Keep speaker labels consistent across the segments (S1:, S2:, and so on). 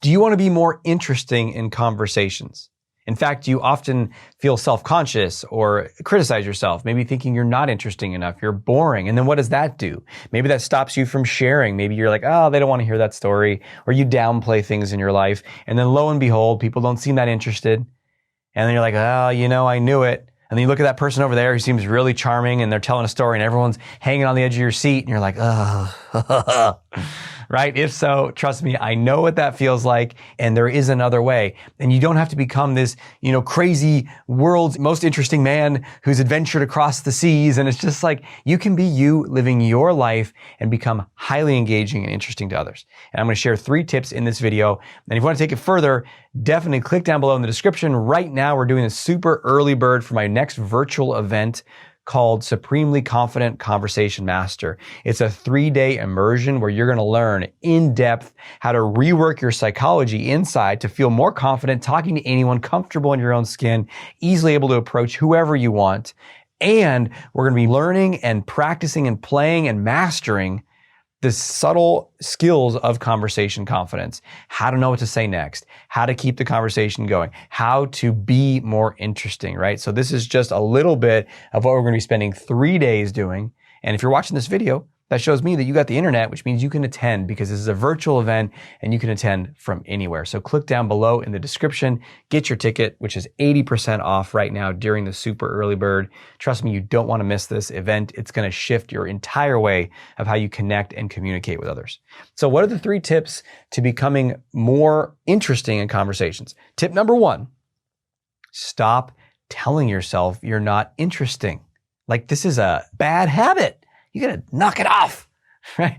S1: Do you want to be more interesting in conversations? In fact, you often feel self-conscious or criticize yourself, maybe thinking you're not interesting enough, you're boring. And then what does that do? Maybe that stops you from sharing. Maybe you're like, oh, they don't want to hear that story, or you downplay things in your life. And then lo and behold, people don't seem that interested. And then you're like, oh, I knew it. And then you look at that person over there who seems really charming and they're telling a story and everyone's hanging on the edge of your seat and you're like, oh, right? If so, trust me, I know what that feels like, and there is another way. And you don't have to become this, crazy world's most interesting man who's adventured across the seas. And it's just like, you can be you living your life and become highly engaging and interesting to others. And I'm going to share 3 tips in this video. And if you want to take it further, definitely click down below in the description. Right now, we're doing a super early bird for my next virtual event called Supremely Confident Conversation Master. It's a 3-day immersion where you're going to learn in depth how to rework your psychology inside to feel more confident talking to anyone, comfortable in your own skin, easily able to approach whoever you want. And we're going to be learning and practicing and playing and mastering the subtle skills of conversation confidence, how to know what to say next, how to keep the conversation going, how to be more interesting, right? So this is just a little bit of what we're going to be spending 3 days doing. And if you're watching this video, that shows me that you got the internet, which means you can attend because this is a virtual event and you can attend from anywhere. So click down below in the description, get your ticket, which is 80% off right now during the super early bird. Trust me, you don't want to miss this event. It's going to shift your entire way of how you connect and communicate with others. So what are the 3 tips to becoming more interesting in conversations? Tip number 1, stop telling yourself you're not interesting. Like, this is a bad habit. You gotta knock it off, right?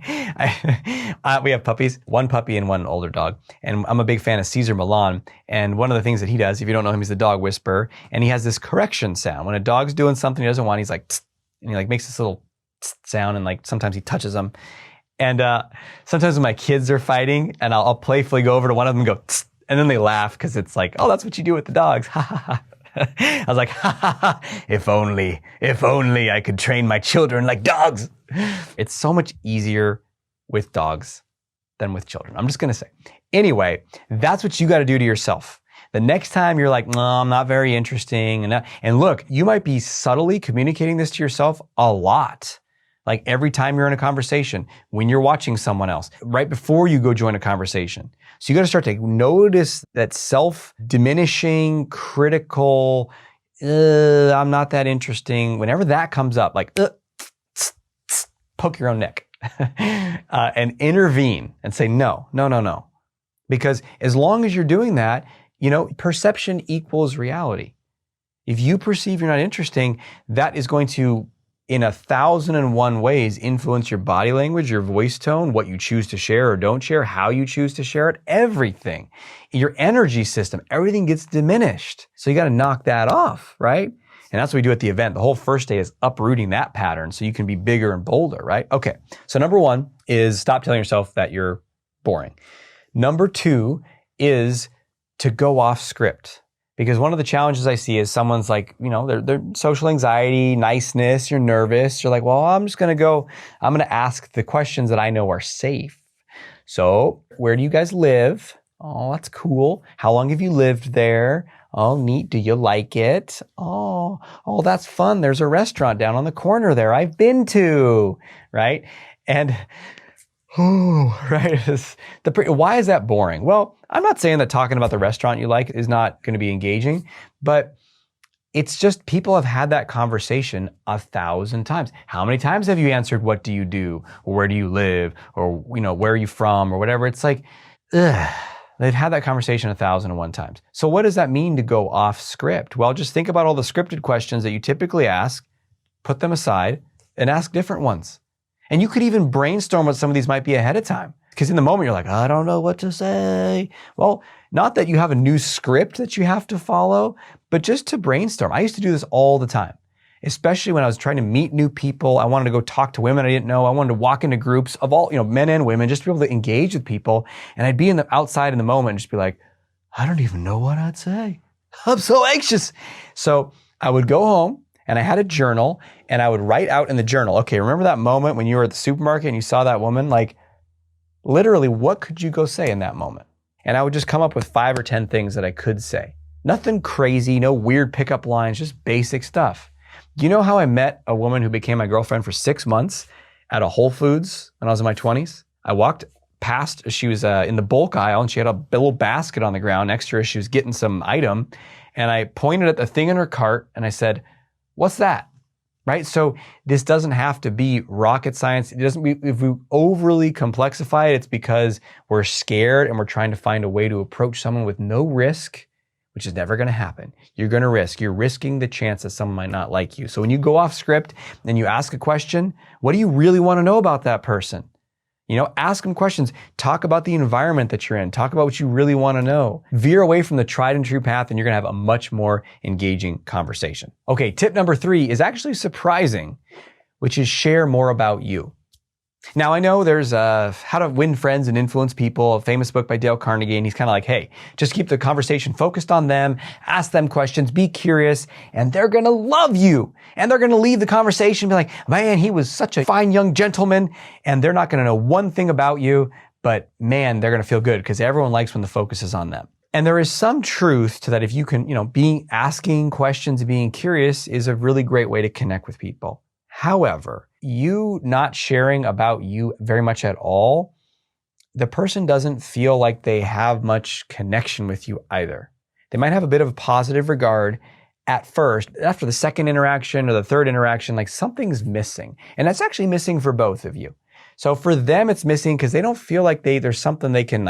S1: We have puppies, 1 puppy and 1 older dog. And I'm a big fan of Caesar Milan. And one of the things that he does, if you don't know him, he's the dog whisperer. And he has this correction sound. When a dog's doing something he doesn't want, he's like, tss, and he like makes this little tss sound, and like sometimes he touches them. And sometimes when my kids are fighting, and I'll playfully go over to one of them and go, tss, and then they laugh because it's like, oh, that's what you do with the dogs. Ha ha ha. I was like, ha ha ha, if only I could train my children like dogs. It's so much easier with dogs than with children. I'm just going to say. Anyway, that's what you got to do to yourself. The next time you're like, no, I'm not very interesting. And look, you might be subtly communicating this to yourself a lot. Like every time you're in a conversation, when you're watching someone else, right before you go join a conversation. So you got to start to notice that self-diminishing, critical, I'm not that interesting. Whenever that comes up, like, poke your own neck and intervene and say, no. Because as long as you're doing that, perception equals reality. If you perceive you're not interesting, that is going to, in 1,001 ways, influence your body language, your voice tone, what you choose to share or don't share, how you choose to share it, everything. Your energy system, everything gets diminished. So you got to knock that off, right? And that's what we do at the event. The whole first day is uprooting that pattern so you can be bigger and bolder, right? Okay, so number 1 is stop telling yourself that you're boring. Number 2 is to go off script. Because one of the challenges I see is someone's like, their social anxiety, niceness, you're nervous. You're like, well, I'm going to ask the questions that I know are safe. So where do you guys live? Oh, that's cool. How long have you lived there? Oh, neat. Do you like it? Oh, that's fun. There's a restaurant down on the corner there I've been to, right? And right. Why is that boring? Well, I'm not saying that talking about the restaurant you like is not going to be engaging, but it's just people have had that conversation 1,000 times. How many times have you answered, what do you do? Or where do you live? Or, where are you from? Or whatever. It's like, they've had that conversation 1,001 times. So what does that mean to go off script? Well, just think about all the scripted questions that you typically ask, put them aside, and ask different ones. And you could even brainstorm what some of these might be ahead of time. Because in the moment, you're like, I don't know what to say. Well, not that you have a new script that you have to follow, but just to brainstorm. I used to do this all the time, especially when I was trying to meet new people. I wanted to go talk to women I didn't know. I wanted to walk into groups of all, men and women, just to be able to engage with people. And I'd be outside in the moment and just be like, I don't even know what I'd say. I'm so anxious. So I would go home. And I had a journal, and I would write out in the journal, okay, remember that moment when you were at the supermarket and you saw that woman? Like, literally, what could you go say in that moment? and I would just come up with 5 or 10 things that I could say. Nothing crazy, no weird pickup lines, just basic stuff. Do you know how I met a woman who became my girlfriend for 6 months at a Whole Foods when I was in my 20s? I walked past, she was in the bulk aisle, and she had a little basket on the ground next to her. She was getting some item, and I pointed at the thing in her cart and I said, "What's that?" Right? So this doesn't have to be rocket science. If we overly complexify it, it's because we're scared and we're trying to find a way to approach someone with no risk, which is never going to happen. You're going to risk. You're risking the chance that someone might not like you. So when you go off script and you ask a question, what do you really want to know about that person? Ask them questions. Talk about the environment that you're in. Talk about what you really want to know. Veer away from the tried and true path, and you're going to have a much more engaging conversation. Okay, tip number 3 is actually surprising, which is share more about you. Now, I know there's How to Win Friends and Influence People, a famous book by Dale Carnegie, and he's kind of like, hey, just keep the conversation focused on them, ask them questions, be curious, and they're going to love you. And they're going to leave the conversation and be like, man, he was such a fine young gentleman, and they're not going to know one thing about you, but man, they're going to feel good because everyone likes when the focus is on them. And there is some truth to that. If you can, being asking questions and being curious is a really great way to connect with people. However, you not sharing about you very much at all, the person doesn't feel like they have much connection with you either. They might have a bit of a positive regard at first. After the second interaction or the third interaction, like something's missing. And that's actually missing for both of you. So for them, it's missing because they don't feel like there's something they can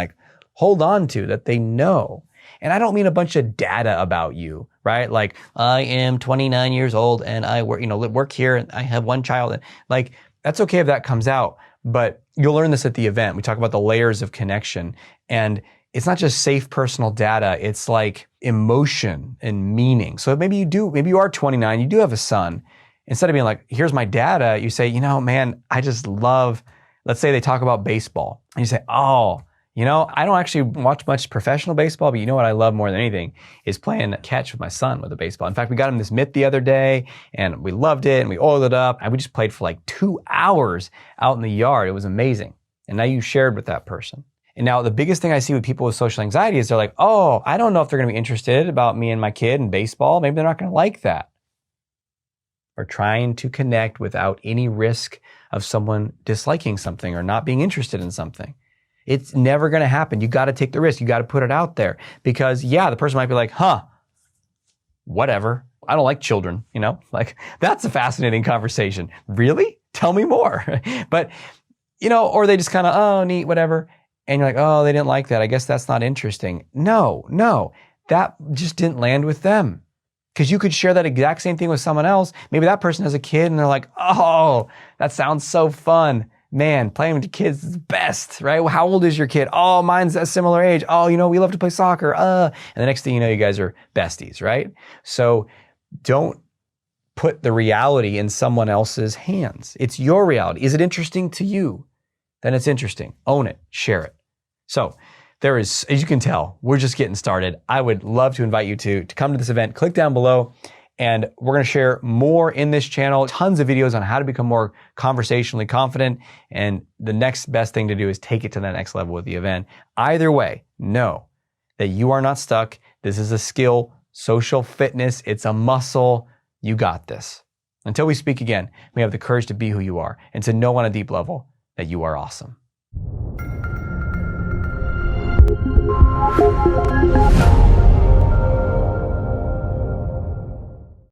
S1: hold on to that they know. And I don't mean a bunch of data about you, right? Like, I am 29 years old and I work here and I have 1 child. Like, that's okay if that comes out, but you'll learn this at the event. We talk about the layers of connection, and it's not just safe personal data. It's like emotion and meaning. So maybe you are 29, you do have a son. Instead of being like, here's my data, you say, man, I just love, let's say they talk about baseball. And you say, oh, I don't actually watch much professional baseball, but you know what I love more than anything is playing catch with my son with a baseball. In fact, we got him this mitt the other day and we loved it and we oiled it up and we just played for 2 hours out in the yard. It was amazing. And now you shared with that person. And now the biggest thing I see with people with social anxiety is they're like, oh, I don't know if they're going to be interested about me and my kid and baseball. Maybe they're not going to like that. Or trying to connect without any risk of someone disliking something or not being interested in something. It's never going to happen. You got to take the risk. You got to put it out there because the person might be like, whatever. I don't like children, that's a fascinating conversation. Really? Tell me more. But, or they just kind of, oh, neat, whatever. And you're like, oh, they didn't like that. I guess that's not interesting. No, that just didn't land with them. Because you could share that exact same thing with someone else. Maybe that person has a kid and they're like, oh, that sounds so fun. Man, playing with kids is the best, right? Well, how old is your kid? Oh, mine's a similar age. Oh, we love to play soccer. And the next thing you know, you guys are besties, right? So don't put the reality in someone else's hands. It's your reality. Is it interesting to you? Then it's interesting. Own it. Share it. So there is, as you can tell, we're just getting started. I would love to invite you to come to this event. Click down below. And we're going to share more in this channel, tons of videos on how to become more conversationally confident. And the next best thing to do is take it to the next level with the event. Either way, know that you are not stuck. This is a skill, social fitness. It's a muscle. You got this. Until we speak again, we have the courage to be who you are and to know on a deep level that you are awesome.